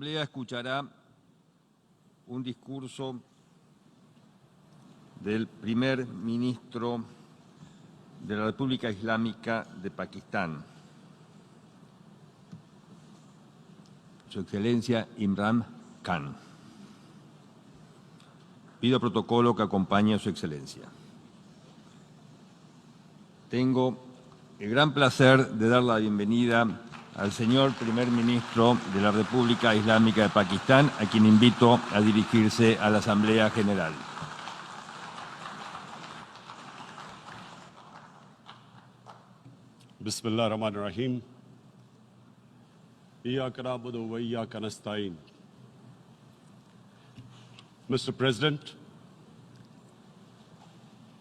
Asamblea escuchará un discurso del primer ministro de la República Islámica de Pakistán, Su Excelencia Imran Khan. Pido protocolo que acompañe a Su Excelencia. Tengo el gran placer de dar la bienvenida al señor primer ministro de la República Islámica de Pakistán, a quien invito a dirigirse a la Asamblea General. Bismillah ar-Rahman ar-Rahim. Iyyaka na'budu wa iyyaka nasta'in. Mr. President,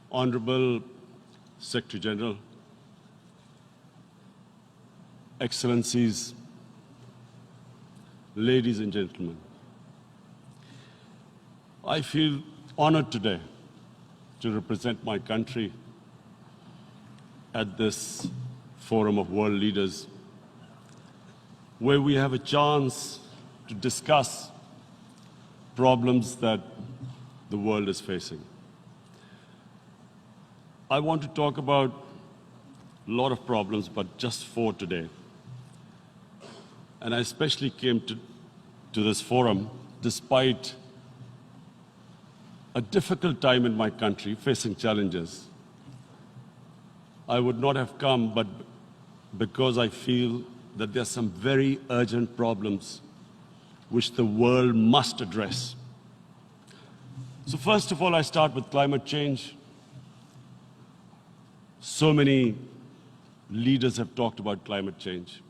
Honorable Secretary General, Excellencies, ladies and gentlemen, I feel honored today to represent my country at this forum of world leaders, where we have a chance to discuss problems that the world is facing. I want to talk about a lot of problems, but just 4 today. And I especially came to this forum despite a difficult time in my country, facing challenges. I would not have come, but because I feel that there are some very urgent problems which the world must address. So first of all, I start with climate change. So many leaders have talked about climate change.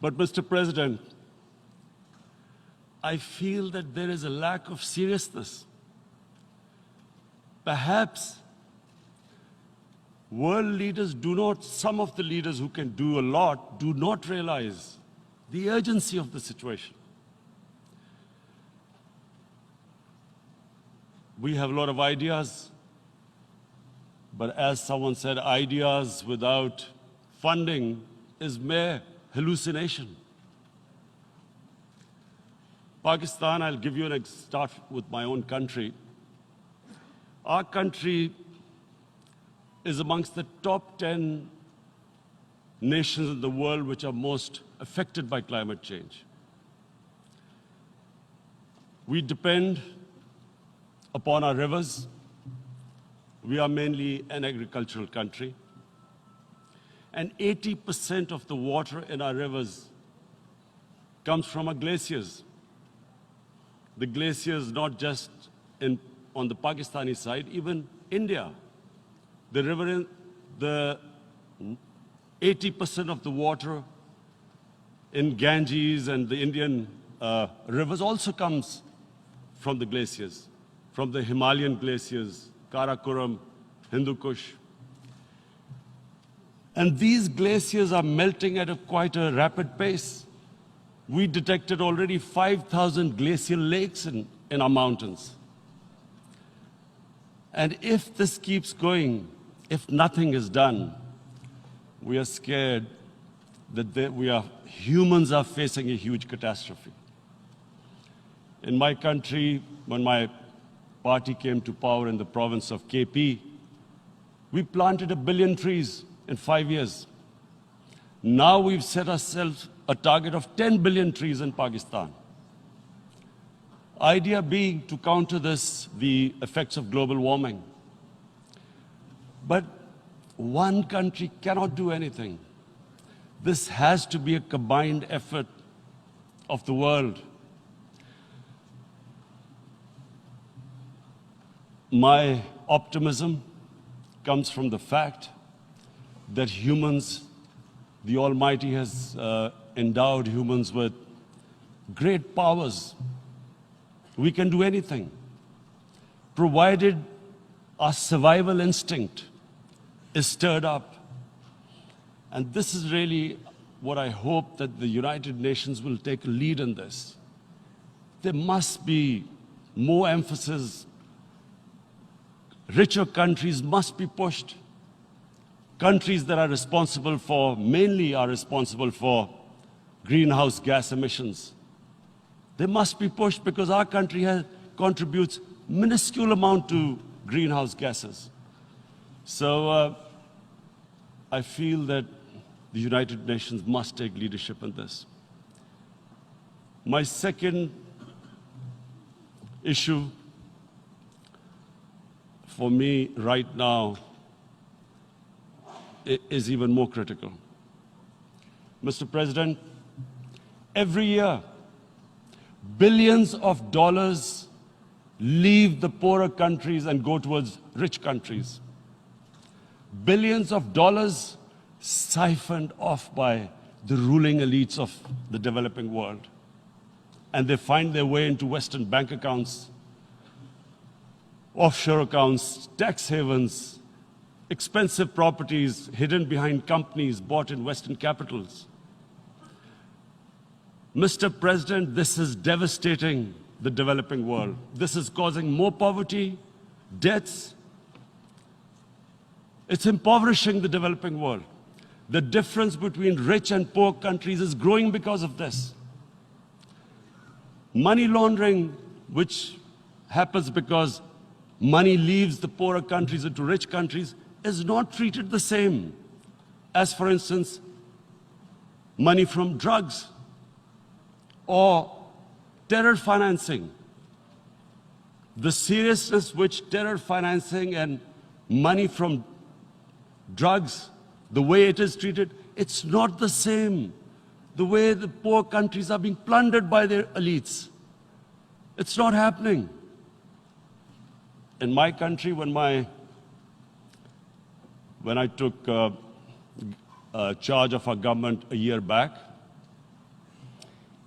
But Mr. President, I feel that there is a lack of seriousness. Perhaps world leaders some of the leaders who can do a lot, do not realize the urgency of the situation. We have a lot of ideas, but as someone said, ideas without funding is mere hallucination. Pakistan, I'll give you start with my own country. Our country is amongst the top 10 nations in the world which are most affected by climate change. We depend upon our rivers. We are mainly an agricultural country. And 80% of the water in our rivers comes from our glaciers. The glaciers not just on the Pakistani side, even India. The 80% of the water in Ganges and the Indian rivers also comes from the glaciers, from the Himalayan glaciers, Karakoram, Hindu Kush. And these glaciers are melting at quite a rapid pace. We detected already 5,000 glacial lakes in our mountains. And if this keeps going, if nothing is done, we are scared that humans are facing a huge catastrophe. In my country, when my party came to power in the province of KP, we planted 1 billion trees in 5 years. Now we've set ourselves a target of 10 billion trees in Pakistan. Idea being to counter the effects of global warming. But one country cannot do anything. This has to be a combined effort of the world. My optimism comes from the fact that humans, the Almighty has endowed humans with great powers. We can do anything, provided our survival instinct is stirred up. And this is really what I hope that the United Nations will take a lead in this. There must be more emphasis. Richer countries must be pushed. Countries that are responsible for, mainly are responsible for greenhouse gas emissions. They must be pushed because our country contributes minuscule amount to greenhouse gases. So I feel that the United Nations must take leadership in this. My second issue for me right now is even more critical. Mr. President, every year, billions of dollars leave the poorer countries and go towards rich countries. Billions of dollars siphoned off by the ruling elites of the developing world. And they find their way into Western bank accounts, offshore accounts, tax havens, expensive properties hidden behind companies bought in Western capitals. Mr. President, this is devastating the developing world. This is causing more poverty, debts. It's impoverishing the developing world. The difference between rich and poor countries is growing because of this. Money laundering, which happens because money leaves the poorer countries into rich countries, is not treated the same as, for instance, money from drugs or terror financing. The seriousness which terror financing and money from drugs, the way it is treated, it's not the same. The way the poor countries are being plundered by their elites. It's not happening. In my country, when I took charge of our government a year back,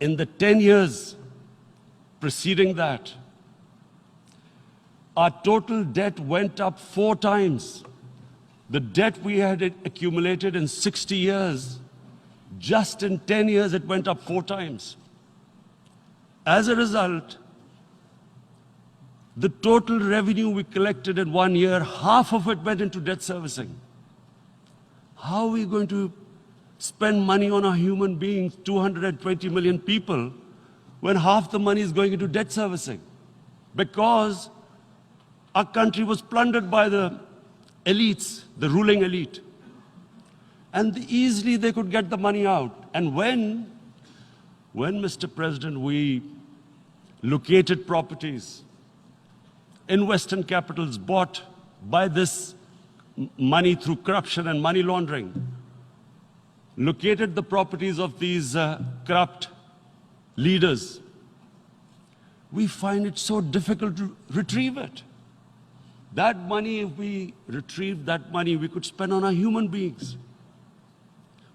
in the 10 years preceding that, our total debt went up 4 times. The debt we had accumulated in 60 years, just in 10 years, it went up 4 times. As a result, the total revenue we collected in 1 year, half of it went into debt servicing. How are we going to spend money on our human beings, 220 million people, when half the money is going into debt servicing? Because our country was plundered by the elites, the ruling elite. And easily they could get the money out. And when, Mr. President, we located properties in Western capitals bought by this money through corruption and money laundering, located the properties of these corrupt leaders, we find it so difficult to retrieve it. That money, if we retrieved that money, we could spend on our human beings.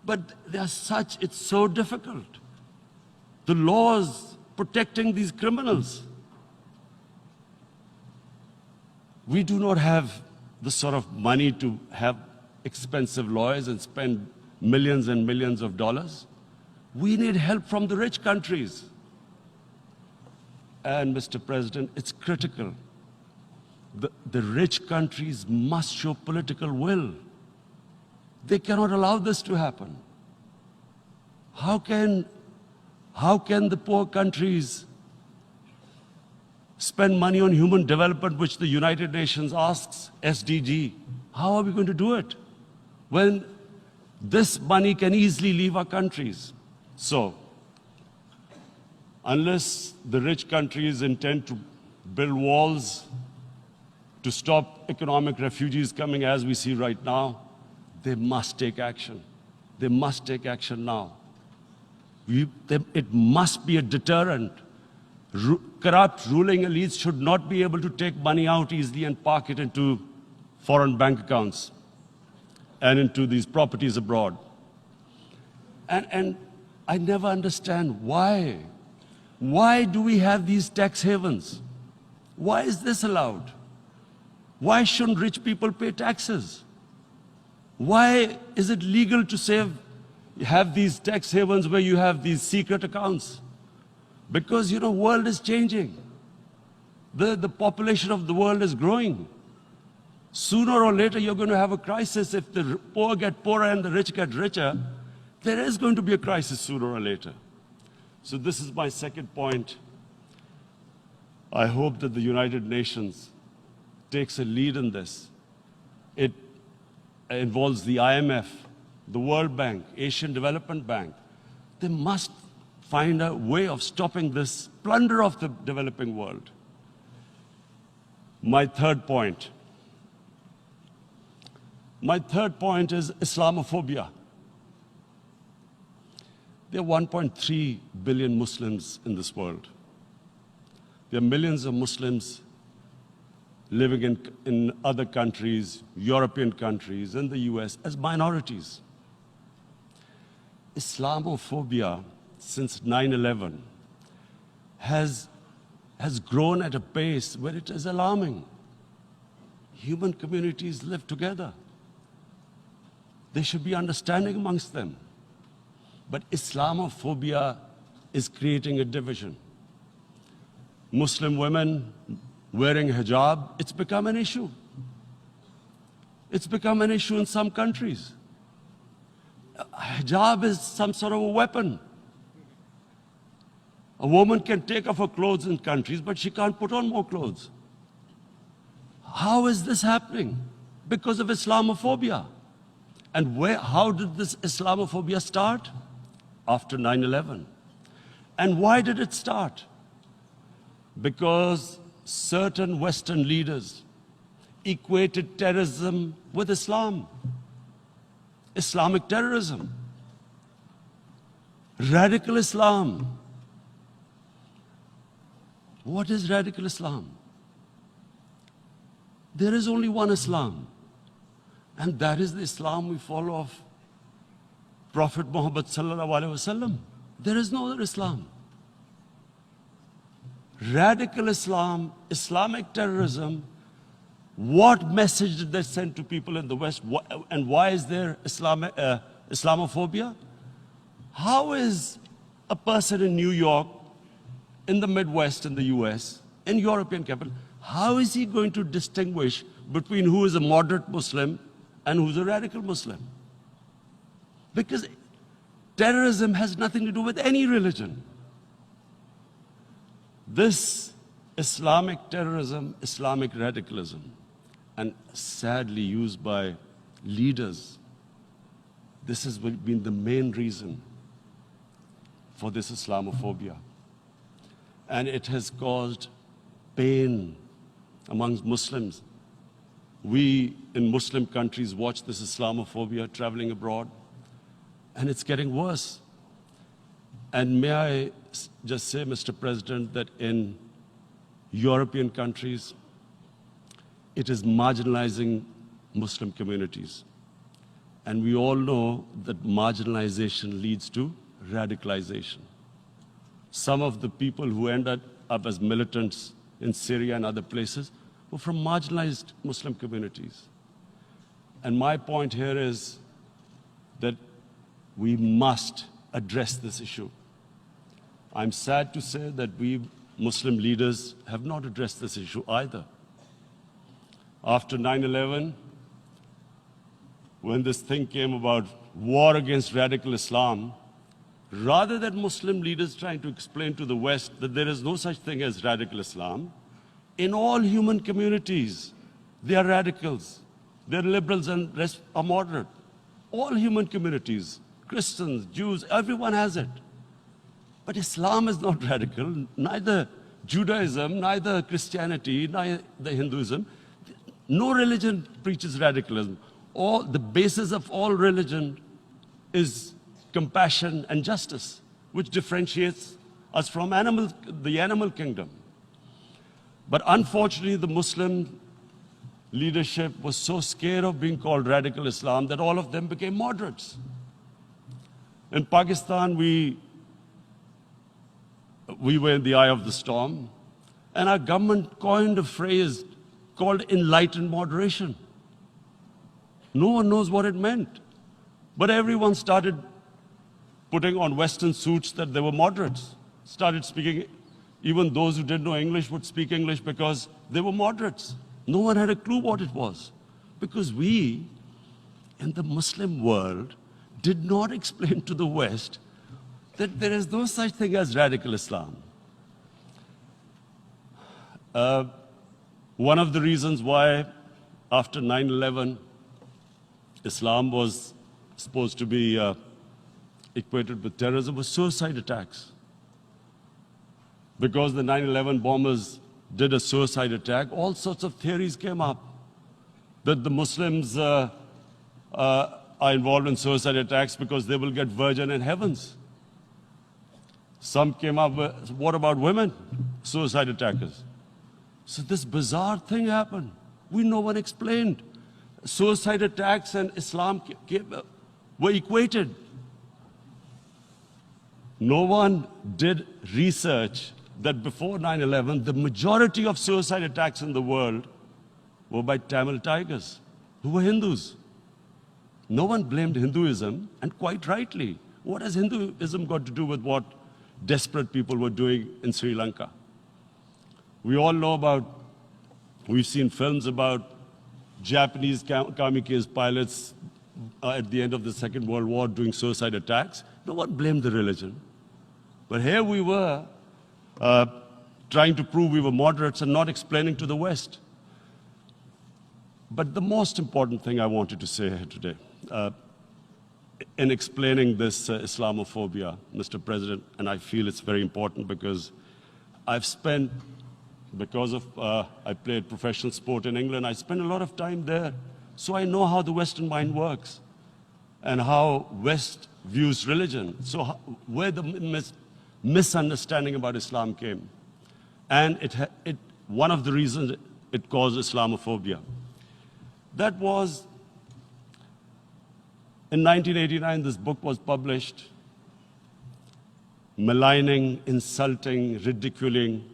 But it's so difficult. The laws protecting these criminals. We do not have the sort of money to have expensive lawyers and spend millions and millions of dollars. We need help from the rich countries. And Mr. President, it's critical. The rich countries must show political will. They cannot allow this to happen. How can the poor countries spend money on human development, which the United Nations asks, SDG? How are we going to do it when this money can easily leave our countries? So, unless the rich countries intend to build walls to stop economic refugees coming as we see right now, they must take action. They must take action now. It must be a deterrent. Corrupt ruling elites should not be able to take money out easily and park it into foreign bank accounts and into these properties abroad. And I never understand why. Why do we have these tax havens? Why is this allowed? Why shouldn't rich people pay taxes? Why is it legal to have these tax havens where you have these secret accounts? Because, the world is changing. The population of the world is growing. Sooner or later, you're going to have a crisis if the poor get poorer and the rich get richer. There is going to be a crisis sooner or later. So this is my second point. I hope that the United Nations takes a lead in this. It involves the IMF, the World Bank, Asian Development Bank. They must find a way of stopping this plunder of the developing world. My third point is Islamophobia. There are 1.3 billion Muslims in this world. There are millions of Muslims living in other countries, European countries, in the US, as minorities. Islamophobia, since 9/11, has grown at a pace where it is alarming. Human communities live together. There should be understanding amongst them. But Islamophobia is creating a division. Muslim women wearing hijab, it's become an issue. It's become an issue in some countries. Hijab is some sort of a weapon. A woman can take off her clothes in countries, but she can't put on more clothes. How is this happening? Because of Islamophobia. And how did this Islamophobia start? After 9/11. And why did it start? Because certain Western leaders equated terrorism with Islam. Islamic terrorism. Radical Islam. What is radical Islam? There is only one Islam, and that is the Islam we follow of Prophet Muhammad sallallahu alaihi wasallam. There is no other Islam. Radical Islam, Islamic terrorism, what message did they send to people in the West? And why is there Islamophobia? How is a person in New York, in the Midwest, in the US, in European capital, how is he going to distinguish between who is a moderate Muslim and who's a radical Muslim? Because terrorism has nothing to do with any religion. This Islamic terrorism, Islamic radicalism, and sadly used by leaders, this has been the main reason for this Islamophobia. And it has caused pain amongst Muslims. We in Muslim countries watch this Islamophobia traveling abroad, and it's getting worse. And may I just say, Mr. President, that in European countries, it is marginalizing Muslim communities. And we all know that marginalization leads to radicalization. Some of the people who ended up as militants in Syria and other places were from marginalized Muslim communities. And my point here is that we must address this issue. I'm sad to say that we Muslim leaders have not addressed this issue either. After 9/11, when this thing came about war against radical Islam, rather than Muslim leaders trying to explain to the West that there is no such thing as radical Islam, in all human communities, they are radicals. They're liberals and rest are moderate. All human communities, Christians, Jews, everyone has it. But Islam is not radical, neither Judaism, neither Christianity, neither Hinduism. No religion preaches radicalism. The basis of all religion is compassion and justice, which differentiates us from the animal kingdom. But unfortunately, the Muslim leadership was so scared of being called radical Islam that all of them became moderates. In Pakistan, we were in the eye of the storm, and our government coined a phrase called enlightened moderation. No one knows what it meant, but everyone started putting on Western suits that they were moderates, started speaking. Even those who didn't know English would speak English because they were moderates. No one had a clue what it was. Because we, in the Muslim world, did not explain to the West that there is no such thing as radical Islam. One of the reasons why after 9/11, Islam was supposed to be equated with terrorism was suicide attacks. Because the 9/11 bombers did a suicide attack, all sorts of theories came up that the Muslims are involved in suicide attacks because they will get virgin in heavens. Some came up with, what about women, suicide attackers? So this bizarre thing happened. No one explained. Suicide attacks and Islam were equated. No one did research that before 9/11, the majority of suicide attacks in the world were by Tamil Tigers, who were Hindus. No one blamed Hinduism, and quite rightly. What has Hinduism got to do with what desperate people were doing in Sri Lanka? We all know we've seen films about Japanese kamikaze pilots at the end of the Second World War doing suicide attacks. No one blamed the religion. But here we were trying to prove we were moderates and not explaining to the West. But the most important thing I wanted to say here today, in explaining this Islamophobia, Mr. President, and I feel it's very important because I've spent, because of I played professional sport in England, I spent a lot of time there, so I know how the Western mind works and how West views religion. So where the misunderstanding about Islam came. And one of the reasons it caused Islamophobia. That was, in 1989, this book was published, maligning, insulting, ridiculing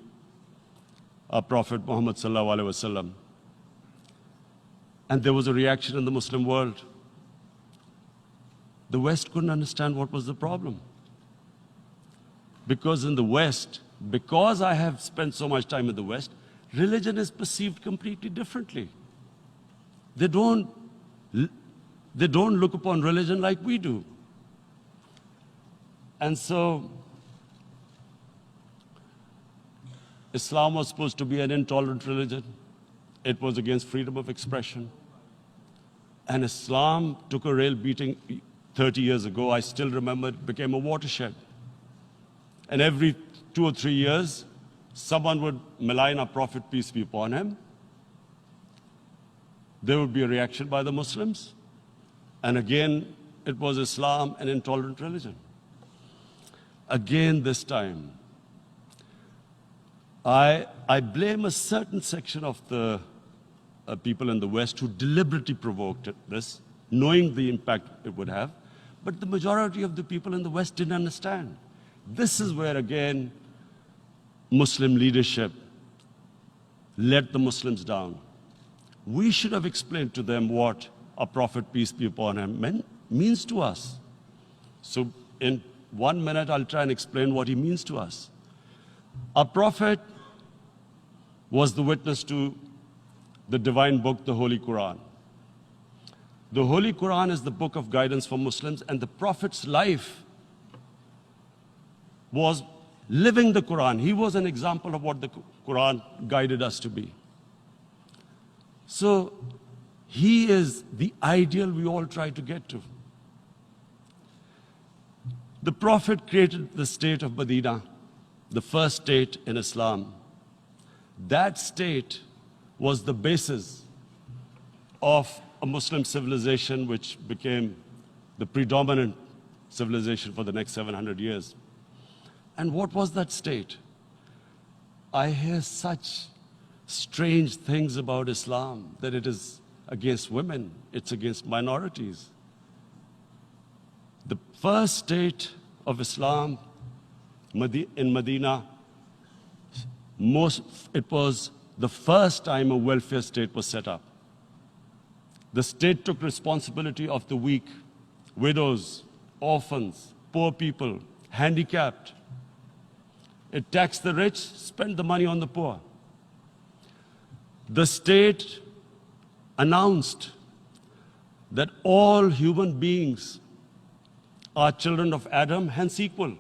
our Prophet Muhammad sallallahu alaihi wasallam. And there was a reaction in the Muslim world. The West couldn't understand what was the problem. Because in the West, because I have spent so much time in the West, religion is perceived completely differently. They don't look upon religion like we do. And so, Islam was supposed to be an intolerant religion. It was against freedom of expression. And Islam took a real beating 30 years ago. I still remember it became a watershed. And every 2 or 3 years, someone would malign our Prophet, peace be upon him. There would be a reaction by the Muslims. And again, it was Islam, an intolerant religion. Again, this time, I blame a certain section of the people in the West who deliberately provoked this, knowing the impact it would have. But the majority of the people in the West didn't understand. This is where, again, Muslim leadership let the Muslims down. We should have explained to them what our Prophet, peace be upon him, means to us. So in 1 minute, I'll try and explain what he means to us. Our Prophet was the witness to the divine book, the Holy Quran. The Holy Quran is the book of guidance for Muslims, and the Prophet's life was living the Quran. He was an example of what the Quran guided us to be. So he is the ideal we all try to get to. The Prophet created the state of Medina, the first state in Islam. That state was the basis of a Muslim civilization which became the predominant civilization for the next 700 years. And what was that state? I hear such strange things about Islam, that it is against women, it's against minorities. The first state of Islam in Medina, it was the first time a welfare state was set up. The state took responsibility of the weak, widows, orphans, poor people, handicapped. It taxed the rich, spent the money on the poor. The state announced that all human beings are children of Adam, hence equal,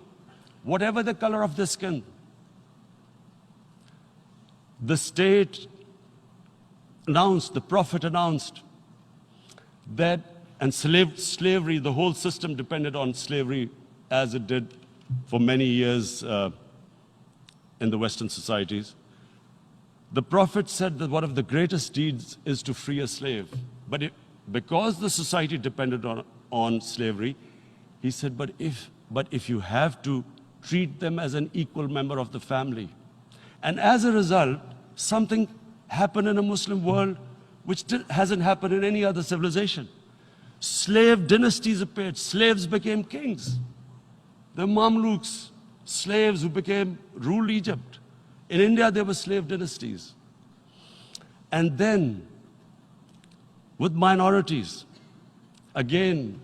whatever the color of their skin. The state announced, the Prophet announced that, and slavery, the whole system depended on slavery as it did for many years in the Western societies. The Prophet said that one of the greatest deeds is to free a slave. But because the society depended on slavery, he said, but if you have to treat them as an equal member of the family. And as a result, something happened in a Muslim world which hasn't happened in any other civilization. Slave dynasties appeared. Slaves became kings. The Mamluks, slaves who ruled Egypt. In India, there were slave dynasties. And then, with minorities, again,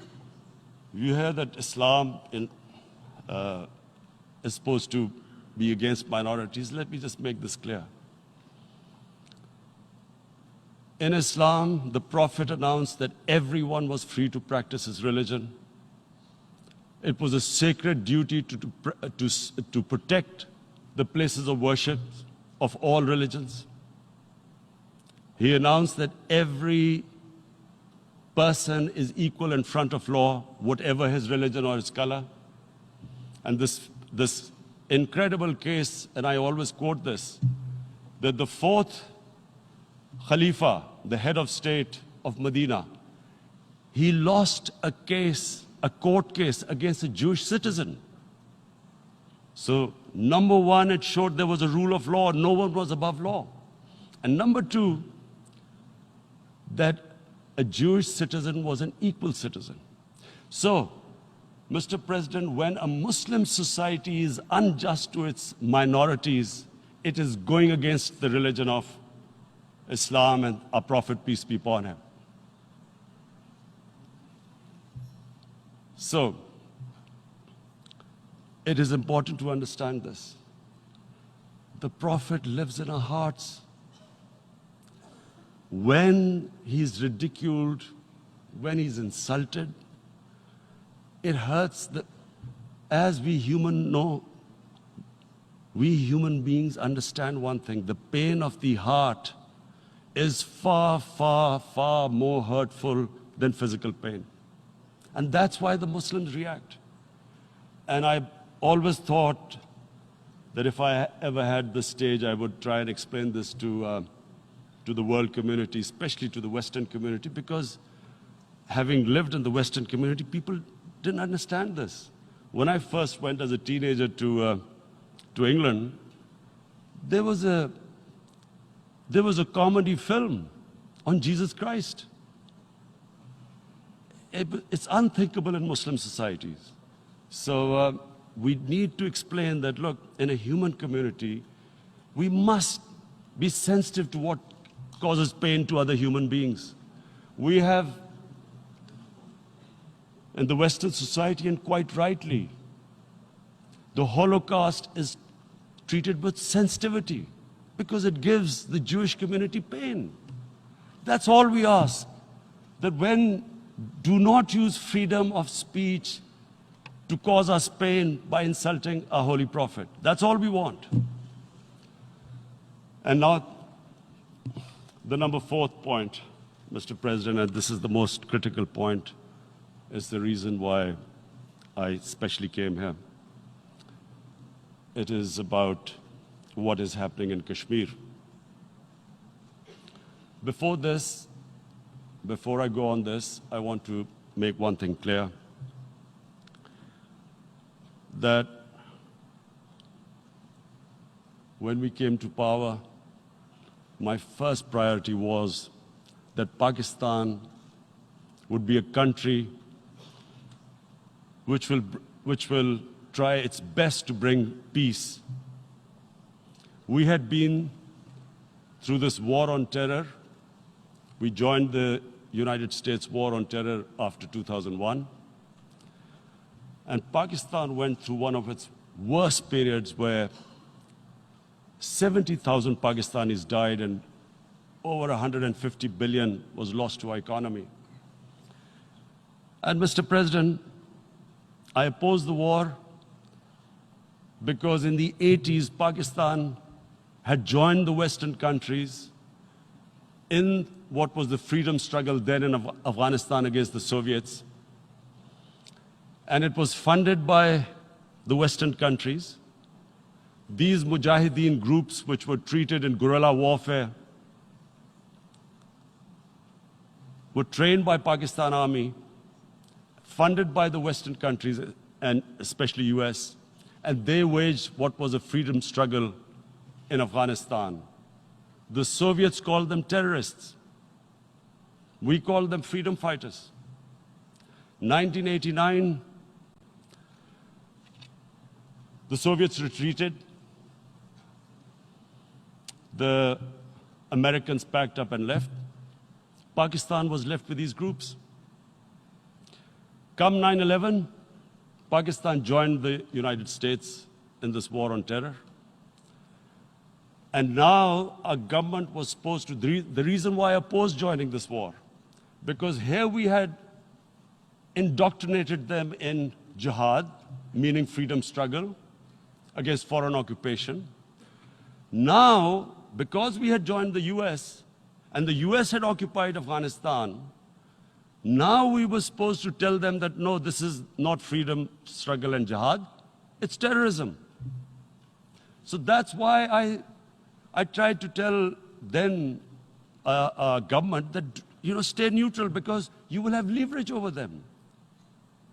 you hear that Islam is supposed to be against minorities. Let me just make this clear. In Islam, the Prophet announced that everyone was free to practice his religion. It was a sacred duty to protect the places of worship of all religions. He announced that every person is equal in front of law, whatever his religion or his color. And this incredible case, and I always quote this, that the fourth Khalifa, the head of state of Medina, he lost a court case against a Jewish citizen. So, number one, it showed there was a rule of law, no one was above law. And number two, that a Jewish citizen was an equal citizen. So, Mr. President, when a Muslim society is unjust to its minorities, it is going against the religion of Islam and our Prophet, peace be upon him. So, it is important to understand this. The Prophet lives in our hearts. When he's ridiculed, when he's insulted, it hurts. As we human beings understand one thing, the pain of the heart is far, far, far more hurtful than physical pain. And that's why the Muslims react. And I always thought that if I ever had the stage, I would try and explain this to the world community, especially to the Western community, because having lived in the Western community, people didn't understand this. When I first went as a teenager to England, there was a comedy film on Jesus Christ. It's unthinkable in Muslim societies. So we need to explain that, look, in a human community, we must be sensitive to what causes pain to other human beings. We have, in the Western society, and quite rightly, the Holocaust is treated with sensitivity because it gives the Jewish community pain. That's all we ask. That do not use freedom of speech to cause us pain by insulting our Holy Prophet. That's all we want. And now, the number fourth point, Mr. President, and this is the most critical point, is the reason why I especially came here. It is about what is happening in Kashmir. Before I go on this, I want to make one thing clear, that when we came to power, my first priority was that Pakistan would be a country which will try its best to bring peace. We had been through this war on terror. We joined the United States war on terror after 2001. And Pakistan went through one of its worst periods where 70,000 Pakistanis died and over 150 billion was lost to our economy. And Mr. President, I opposed the war because in the 80s, Pakistan had joined the Western countries in what was the freedom struggle then in Afghanistan against the Soviets. And it was funded by the Western countries. These Mujahideen groups, which were treated in guerrilla warfare, were trained by Pakistan Army, funded by the Western countries, and especially US, and they waged what was a freedom struggle in Afghanistan. The Soviets called them terrorists. We called them freedom fighters. 1989, the Soviets retreated. The Americans packed up and left. Pakistan was left with these groups. Come 9/11, Pakistan joined the United States in this war on terror. And now our government was supposed to, the reason why I opposed joining this war, because here we had indoctrinated them in jihad, meaning freedom struggle against foreign occupation. Now, because we had joined the US, and the US had occupied Afghanistan, now we were supposed to tell them that, no, this is not freedom struggle and jihad, it's terrorism. So that's why I tried to tell then government that, stay neutral because you will have leverage over them.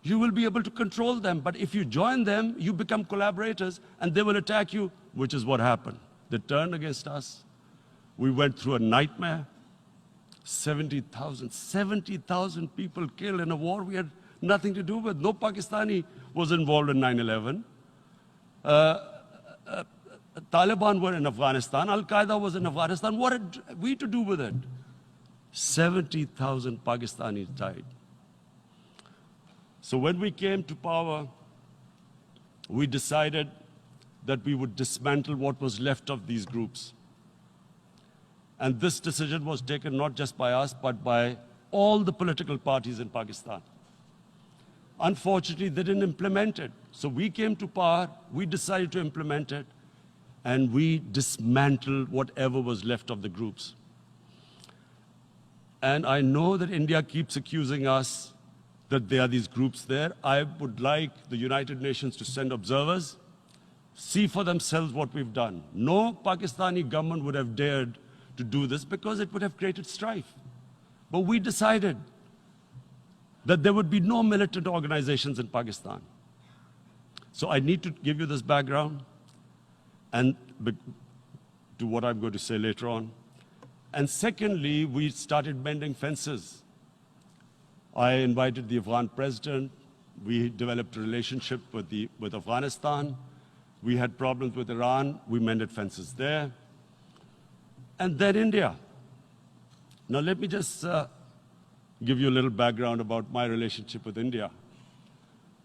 You will be able to control them. But if you join them, you become collaborators and they will attack you, which is what happened. They turned against us. We went through a nightmare. 70,000 people killed in a war we had nothing to do with. No Pakistani was involved in 9/11. Taliban were in Afghanistan. Al-Qaeda was in Afghanistan. What had we to do with it? 70,000 Pakistanis died. So when we came to power, we decided that we would dismantle what was left of these groups. And this decision was taken not just by us, but by all the political parties in Pakistan. Unfortunately, they didn't implement it. So we came to power, we decided to implement it, and we dismantled whatever was left of the groups. And I know that India keeps accusing us that there are these groups there. I would like the United Nations to send observers, see for themselves what we've done. No Pakistani government would have dared to do this because it would have created strife. But we decided that there would be no militant organizations in Pakistan. So I need to give you this background and to what I'm going to say later on. And secondly, we started mending fences. I invited the Afghan president. We developed a relationship with Afghanistan. We had problems with Iran. We mended fences there. And then India. Now let me just give you a little background about my relationship with India.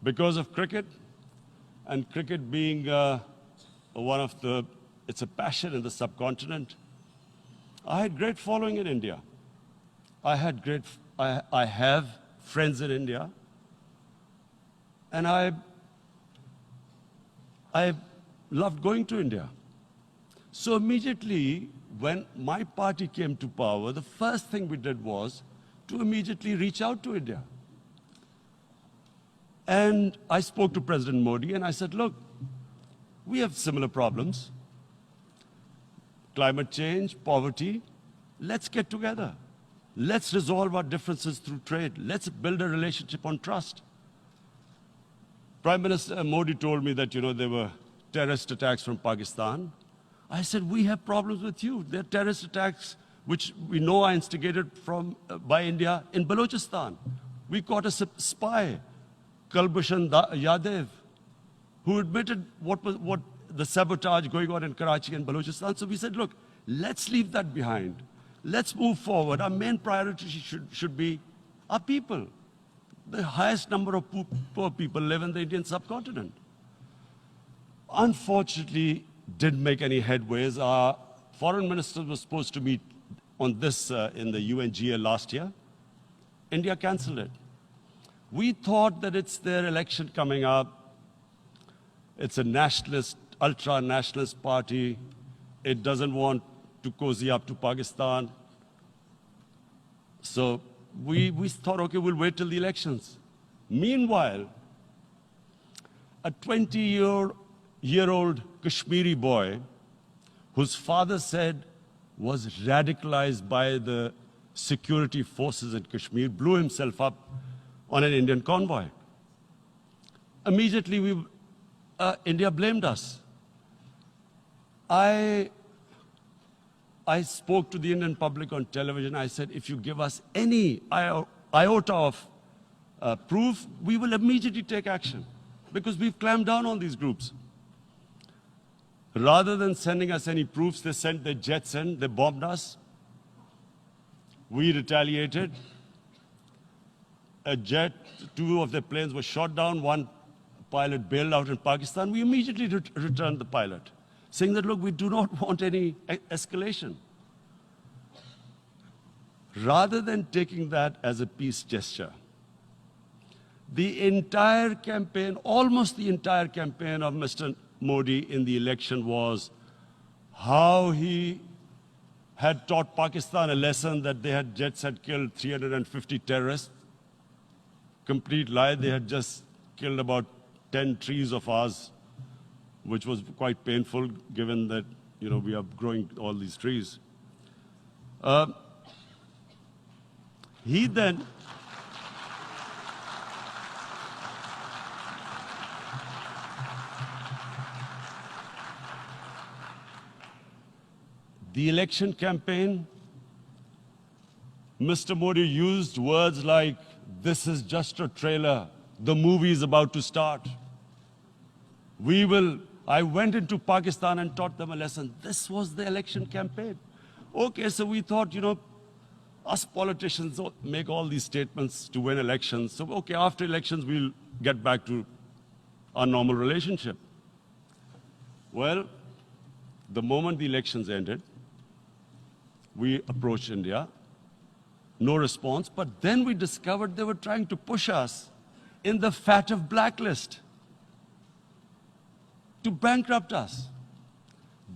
Because of cricket, and cricket being it's a passion in the subcontinent, I had great following in India. I have friends in India, and I loved going to India. So immediately, when my party came to power, the first thing we did was to immediately reach out to India. And I spoke to President Modi and I said, look, we have similar problems. Climate change, poverty, let's get together. Let's resolve our differences through trade. Let's build a relationship on trust. Prime Minister Modi told me that, there were terrorist attacks from Pakistan. I said, we have problems with you. There are terrorist attacks which we know are instigated by India in Balochistan. We caught a spy, Kulbhushan Yadav, who admitted what the sabotage going on in Karachi and Balochistan. So we said, look, let's leave that behind. Let's move forward. Our main priority should be our people. The highest number of poor people live in the Indian subcontinent. Unfortunately, didn't make any headways. Our foreign ministers were supposed to meet on this in the UNGA last year. India cancelled it. We thought that it's their election coming up. It's a nationalist, ultra-nationalist party. It doesn't want to cozy up to Pakistan. So we thought, okay, we'll wait till the elections. Meanwhile, a 20-year-old Kashmiri boy, whose father said was radicalized by the security forces in Kashmir, blew himself up on an Indian convoy. Immediately, India blamed us. I spoke to the Indian public on television. I said, if you give us any iota of proof, we will immediately take action, because we've clamped down on these groups. Rather than sending us any proofs, they sent their jets in, they bombed us. We retaliated. A jet, 2 of their planes were shot down, 1 pilot bailed out in Pakistan. We immediately returned the pilot, saying that, look, we do not want any escalation. Rather than taking that as a peace gesture, the entire campaign, almost the entire campaign of Mr. Modi in the election was how he had taught Pakistan a lesson that jets had killed 350 terrorists. Complete lie. They had just killed about 10 trees of ours, which was quite painful given that, we are growing all these trees. He then the election campaign, Mr. Modi used words like, this is just a trailer, the movie is about to start. I went into Pakistan and taught them a lesson. This was the election campaign. Okay, so we thought, us politicians make all these statements to win elections. So, okay, after elections, we'll get back to our normal relationship. Well, the moment the elections ended, we approached India, no response, but then we discovered they were trying to push us in the FATF blacklist to bankrupt us.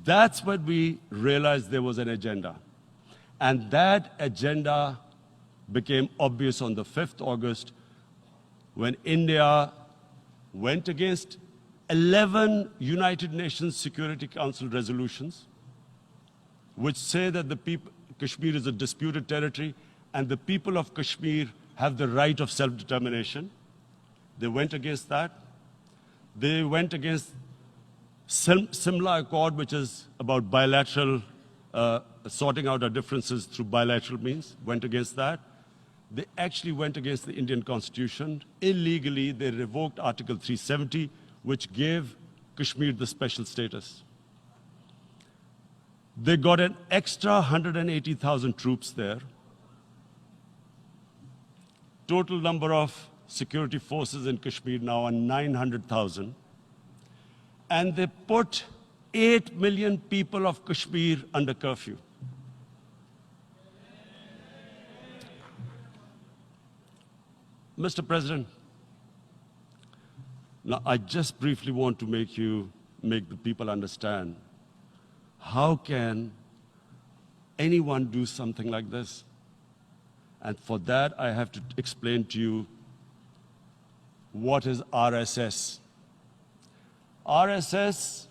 That's when we realized there was an agenda. And that agenda became obvious on the 5th August when India went against 11 United Nations Security Council resolutions, which say that Kashmir is a disputed territory and the people of Kashmir have the right of self-determination. They went against that. They went against Simla Accord, which is about bilateral, sorting out our differences through bilateral means, went against that. They actually went against the Indian Constitution. Illegally, they revoked Article 370, which gave Kashmir the special status. They got an extra 180,000 troops there. Total number of security forces in Kashmir now are 900,000. And they put 8 million people of Kashmir under curfew. Mr. President, now I just briefly want to make the people understand, how can anyone do something like this? And for that, I have to explain to you what is RSS. RSS,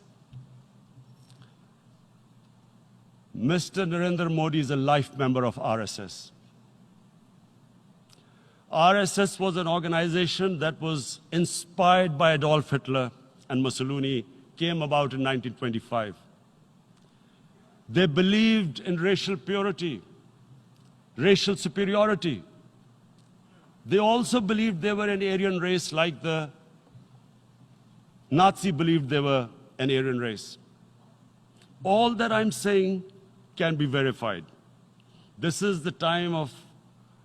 Mr. Narendra Modi is a life member of RSS. RSS was an organization that was inspired by Adolf Hitler and Mussolini, came about in 1925. They believed in racial purity, racial superiority. They also believed they were an Aryan race like the Nazi believed they were an Aryan race. All that I'm saying can be verified. This is the time of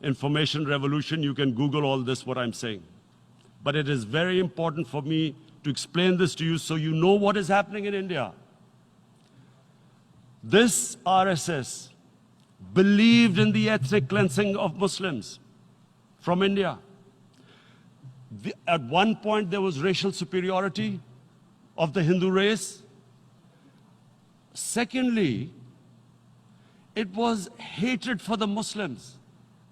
information revolution. You can Google all this, what I'm saying. But it is very important for me to explain this to you so you know what is happening in India. This RSS believed in the ethnic cleansing of Muslims from India. At one point, there was racial superiority of the Hindu race. Secondly, it was hatred for the Muslims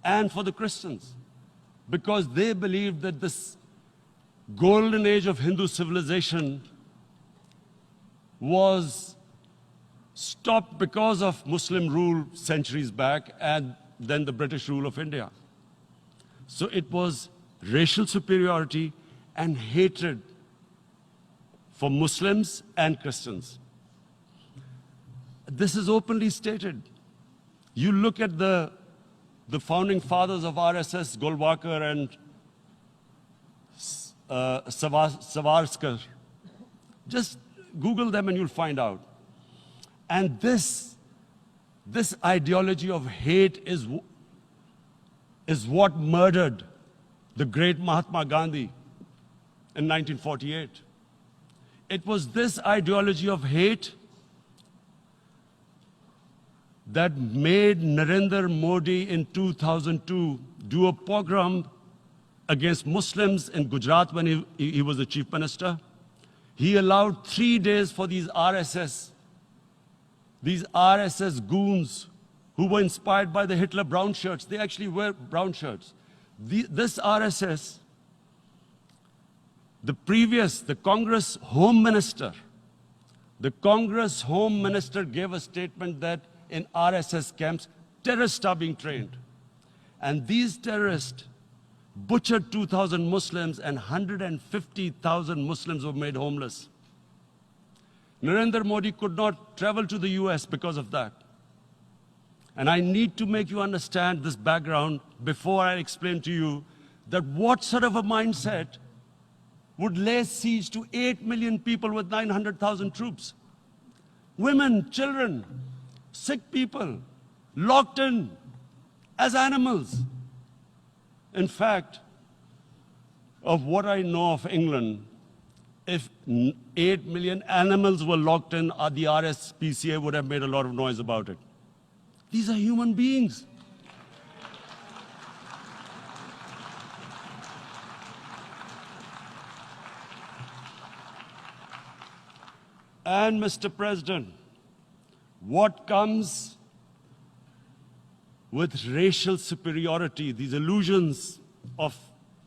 and for the Christians, because they believed that this golden age of Hindu civilization was stopped because of Muslim rule centuries back and then the British rule of India. So it was racial superiority and hatred for Muslims and Christians. This is openly stated. You look at the founding fathers of RSS, Golwalkar and Savarkar. Just Google them and you'll find out. And this ideology of hate is what murdered the great Mahatma Gandhi in 1948. It was this ideology of hate that made Narendra Modi in 2002 do a pogrom against Muslims in Gujarat when he was the chief minister. He allowed 3 days for these RSS goons who were inspired by the Hitler brown shirts. They actually wear brown shirts. This RSS, the Congress Home Minister gave a statement that in RSS camps, terrorists are being trained. And these terrorists butchered 2,000 Muslims and 150,000 Muslims were made homeless. Narendra Modi could not travel to the US because of that. And I need to make you understand this background before I explain to you that what sort of a mindset would lay siege to 8 million people with 900,000 troops. Women, children, sick people, locked in as animals. In fact, of what I know of England, if 8 million animals were locked in, the RSPCA would have made a lot of noise about it. These are human beings. And Mr. President, what comes with racial superiority, these illusions of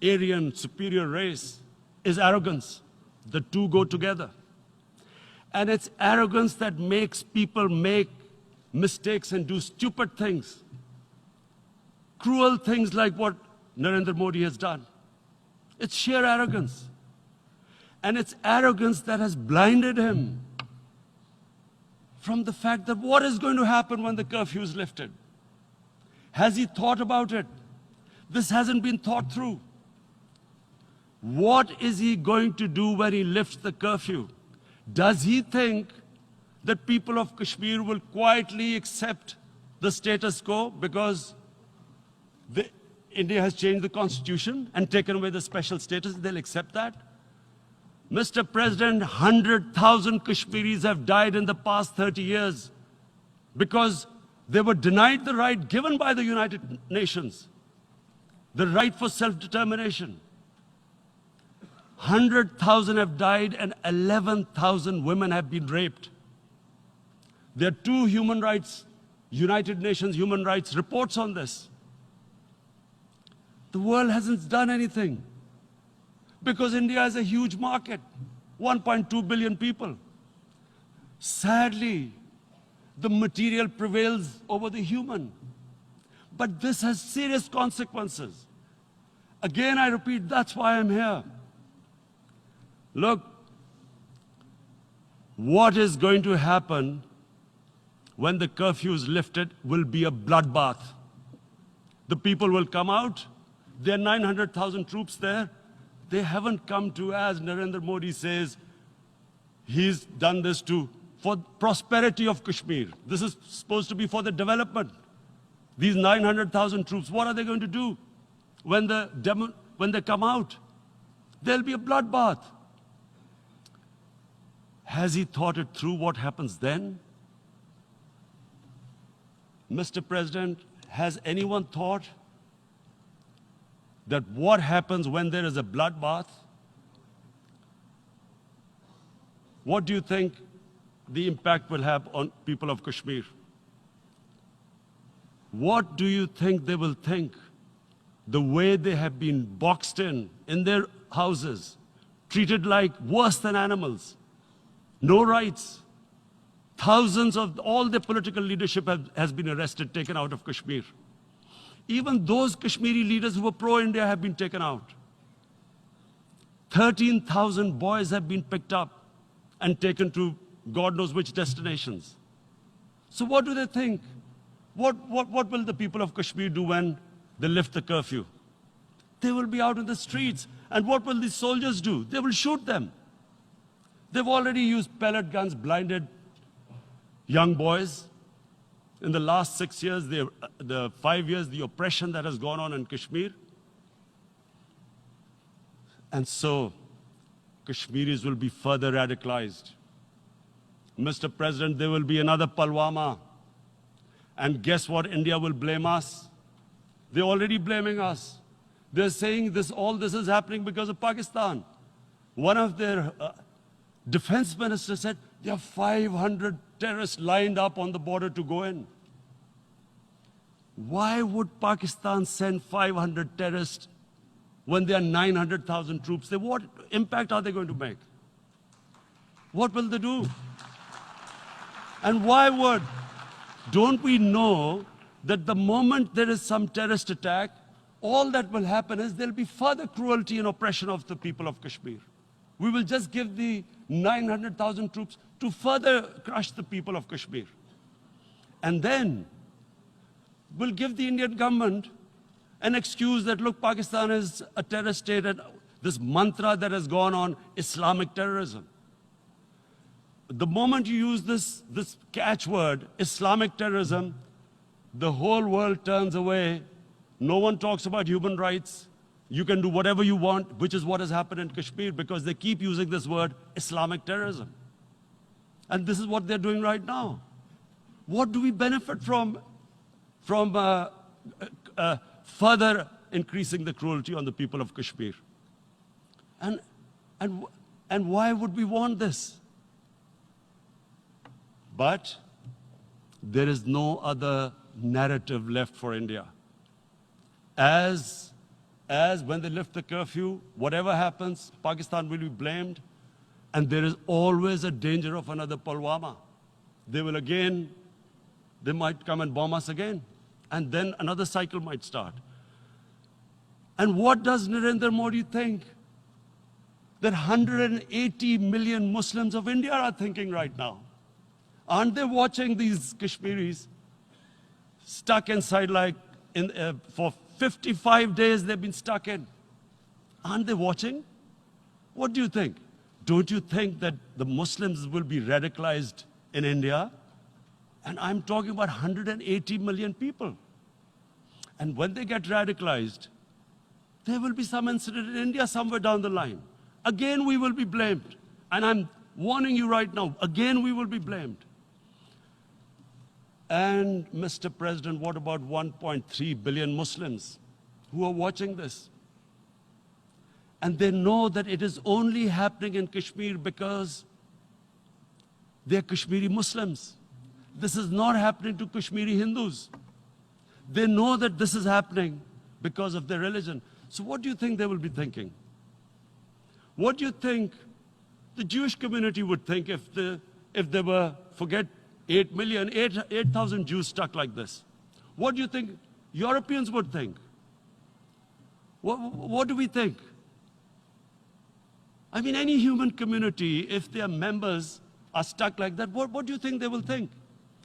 Aryan superior race, is arrogance. The two go together. And it's arrogance that makes people make mistakes and do stupid things. Cruel things like what Narendra Modi has done. It's sheer arrogance. And it's arrogance that has blinded him from the fact that what is going to happen when the curfew is lifted? Has he thought about it? This hasn't been thought through. What is he going to do when he lifts the curfew? Does he think that people of Kashmir will quietly accept the status quo because India has changed the constitution and taken away the special status? They'll accept that? Mr. President, 100,000 Kashmiris have died in the past 30 years because they were denied the right given by the United Nations, the right for self-determination. 100,000 have died and 11,000 women have been raped. There are 2 United Nations human rights reports on this. The world hasn't done anything because India is a huge market, 1.2 billion people. Sadly, the material prevails over the human. But this has serious consequences. Again, I repeat, that's why I'm here. Look, what is going to happen when the curfew is lifted will be a bloodbath. The people will come out. There are 900,000 troops there. They haven't come to, as Narendra Modi says, he's done this for prosperity of Kashmir. This is supposed to be for the development. These 900,000 troops, what are they going to do when they come out? There'll be a bloodbath. Has he thought it through what happens then? Mr. President, has anyone thought that what happens when there is a bloodbath? What do you think the impact will have on people of Kashmir? What do you think they will think? The way they have been boxed in their houses, treated like worse than animals, no rights. Thousands of all the political leadership has been arrested, taken out of Kashmir. Even those Kashmiri leaders who were pro-India have been taken out. 13,000 boys have been picked up and taken to God knows which destinations. So what do they think? What will the people of Kashmir do when they lift the curfew? They will be out in the streets. And what will these soldiers do? They will shoot them. They've already used pellet guns, blinded young boys. In the last 6 years, the 5 years, the oppression that has gone on in Kashmir. And so, Kashmiris will be further radicalized. Mr. President, there will be another Pulwama. And guess what? India will blame us. They're already blaming us. They're saying all this is happening because of Pakistan. One of their defense ministers said, there are 500 terrorists lined up on the border to go in. Why would Pakistan send 500 terrorists when there are 900,000 troops? What impact are they going to make? What will they do? And why would? Don't we know that the moment there is some terrorist attack, all that will happen is there'll be further cruelty and oppression of the people of Kashmir. We will just give the 900,000 troops to further crush the people of Kashmir. And then we'll give the Indian government an excuse that, look, Pakistan is a terrorist state, and this mantra that has gone on, Islamic terrorism. The moment you use this catchword, Islamic terrorism, the whole world turns away. No one talks about human rights. You can do whatever you want, which is what has happened in Kashmir, because they keep using this word, Islamic terrorism. And this is what they're doing right now. What do we benefit from further increasing the cruelty on the people of Kashmir? And why would we want this? But there is no other narrative left for India. As when they lift the curfew, whatever happens, Pakistan will be blamed, and there is always a danger of another Pulwama. They might come and bomb us again, and then another cycle might start. And what does Narendra Modi think that 180 million Muslims of India are thinking right now? Aren't they watching these Kashmiris stuck inside for 55 days they've been stuck in? Aren't they watching? What do you think? Don't you think that the Muslims will be radicalized in India? And I'm talking about 180 million people. And when they get radicalized, there will be some incident in India somewhere down the line. Again, we will be blamed. And I'm warning you right now, again, we will be blamed. And Mr. President, what about 1.3 billion Muslims who are watching this? And they know that it is only happening in Kashmir because they're Kashmiri Muslims. This is not happening to Kashmiri Hindus. They know that this is happening because of their religion. So what do you think they will be thinking? What do you think the Jewish community would think if they were, forget 8,000 Jews stuck like this? What do you think Europeans would think? What do we think? I mean, any human community, if their members are stuck like that, what do you think they will think?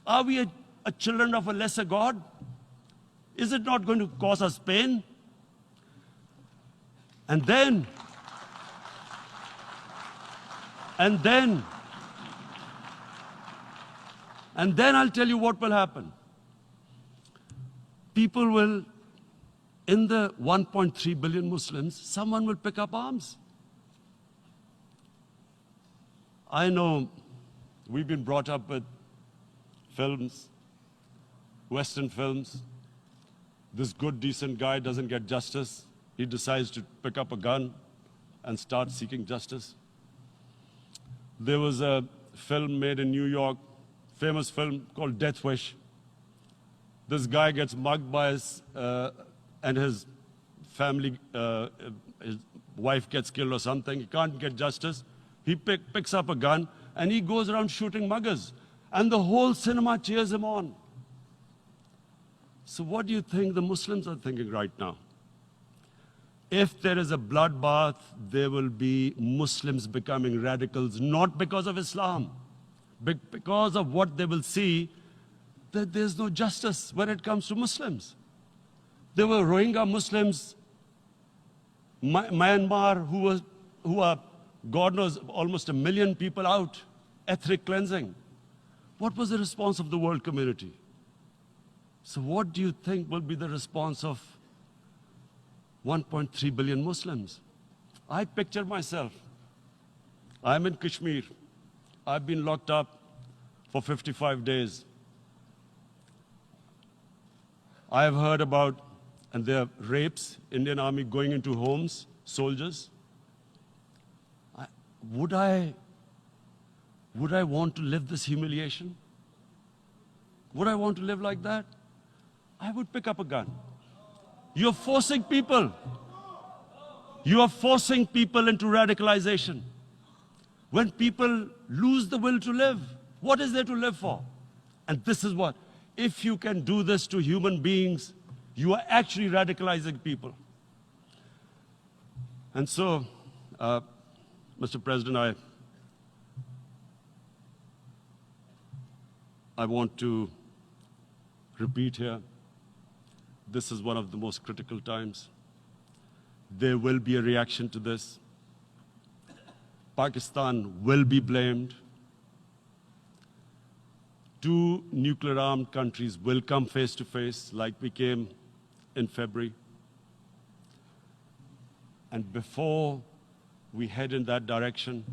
Are we a children of a lesser God? Is it not going to cause us pain? And then I'll tell you what will happen. People will, in the 1.3 billion Muslims, someone will pick up arms. I know we've been brought up with films, Western films. This good, decent guy doesn't get justice. he decides to pick up a gun and start seeking justice. There was a film made in New York, famous film called Death Wish. This guy gets mugged by and his family, his wife gets killed or something. He can't get justice. He picks up a gun and he goes around shooting muggers. And the whole cinema cheers him on. So what do you think the Muslims are thinking right now? If there is a bloodbath, there will be Muslims becoming radicals, not because of Islam, but because of what they will see, that there's no justice when it comes to Muslims. There were Rohingya Muslims, Myanmar, who are, God knows, almost 1 million people out, ethnic cleansing. What was the response of the world community? So what do you think will be the response of 1.3 billion Muslims? I picture myself. I'm in Kashmir. I've been locked up for 55 days. I have heard about, and there are rapes, Indian Army going into homes, soldiers. Would I want to live this humiliation? Would I want to live like that? I would pick up a gun. You're forcing people. You are forcing people into radicalization. When people lose the will to live, what is there to live for? And this is what, if you can do this to human beings, you are actually radicalizing people. And so, Mr. President, I want to repeat here, this is one of the most critical times. There will be a reaction to this. Pakistan will be blamed. 2 nuclear-armed countries will come face to face like we came in February. And before we head in that direction,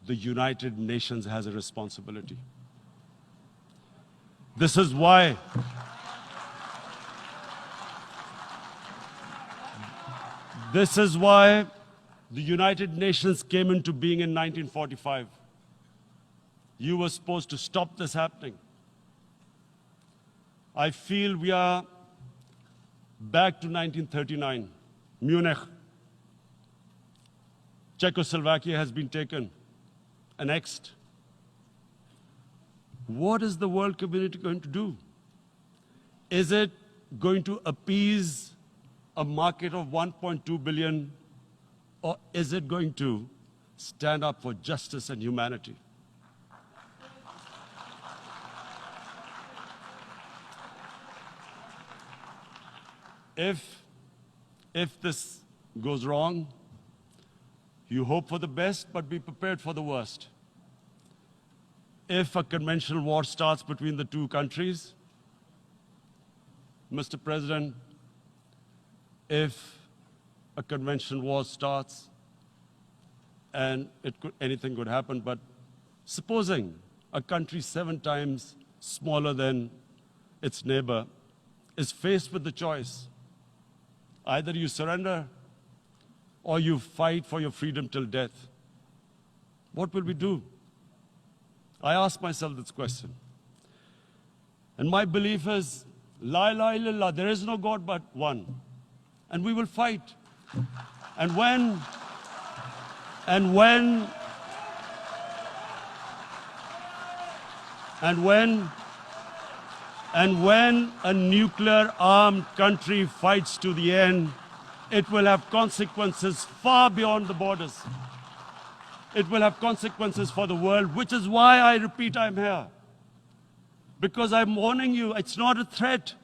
the United Nations has a responsibility. This is why the United Nations came into being in 1945. You were supposed to stop this happening. I feel we are back to 1939, Munich. Czechoslovakia has been taken, annexed. What is the world community going to do? Is it going to appease a market of 1.2 billion, or is it going to stand up for justice and humanity? If this goes wrong, you hope for the best, but be prepared for the worst. If a conventional war starts between the 2 countries, Mr. President, if a conventional war starts, and anything could happen, but supposing a country 7 times smaller than its neighbor is faced with the choice, either you surrender or you fight for your freedom till death, what will we do? I ask myself this question. And my belief is, La ilaha illallah, there is no God but one. And we will fight. And when a nuclear-armed country fights to the end, it will have consequences far beyond the borders. It will have consequences for the world, which is why I repeat I'm here. Because I'm warning you, it's not a threat.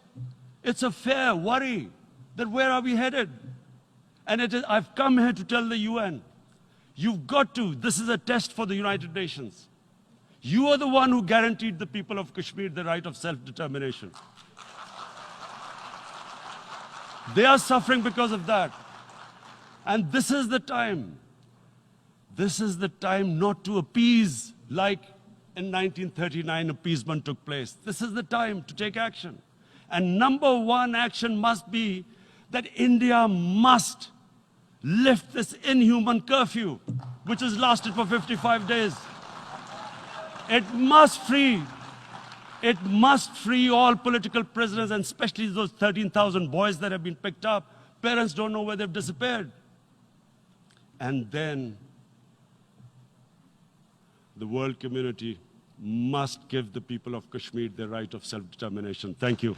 It's a fair worry that where are we headed? And I've come here to tell the UN, you've got to, this is a test for the United Nations. You are the one who guaranteed the people of Kashmir the right of self-determination. They are suffering because of that. And this is the time. This is the time not to appease like in 1939 appeasement took place. This is the time to take action. And number 1 action must be that India must lift this inhuman curfew, which has lasted for 55 days. It must free all political prisoners, and especially those 13,000 boys that have been picked up. Parents don't know where they've disappeared. And then the world community must give the people of Kashmir the right of self-determination. Thank you.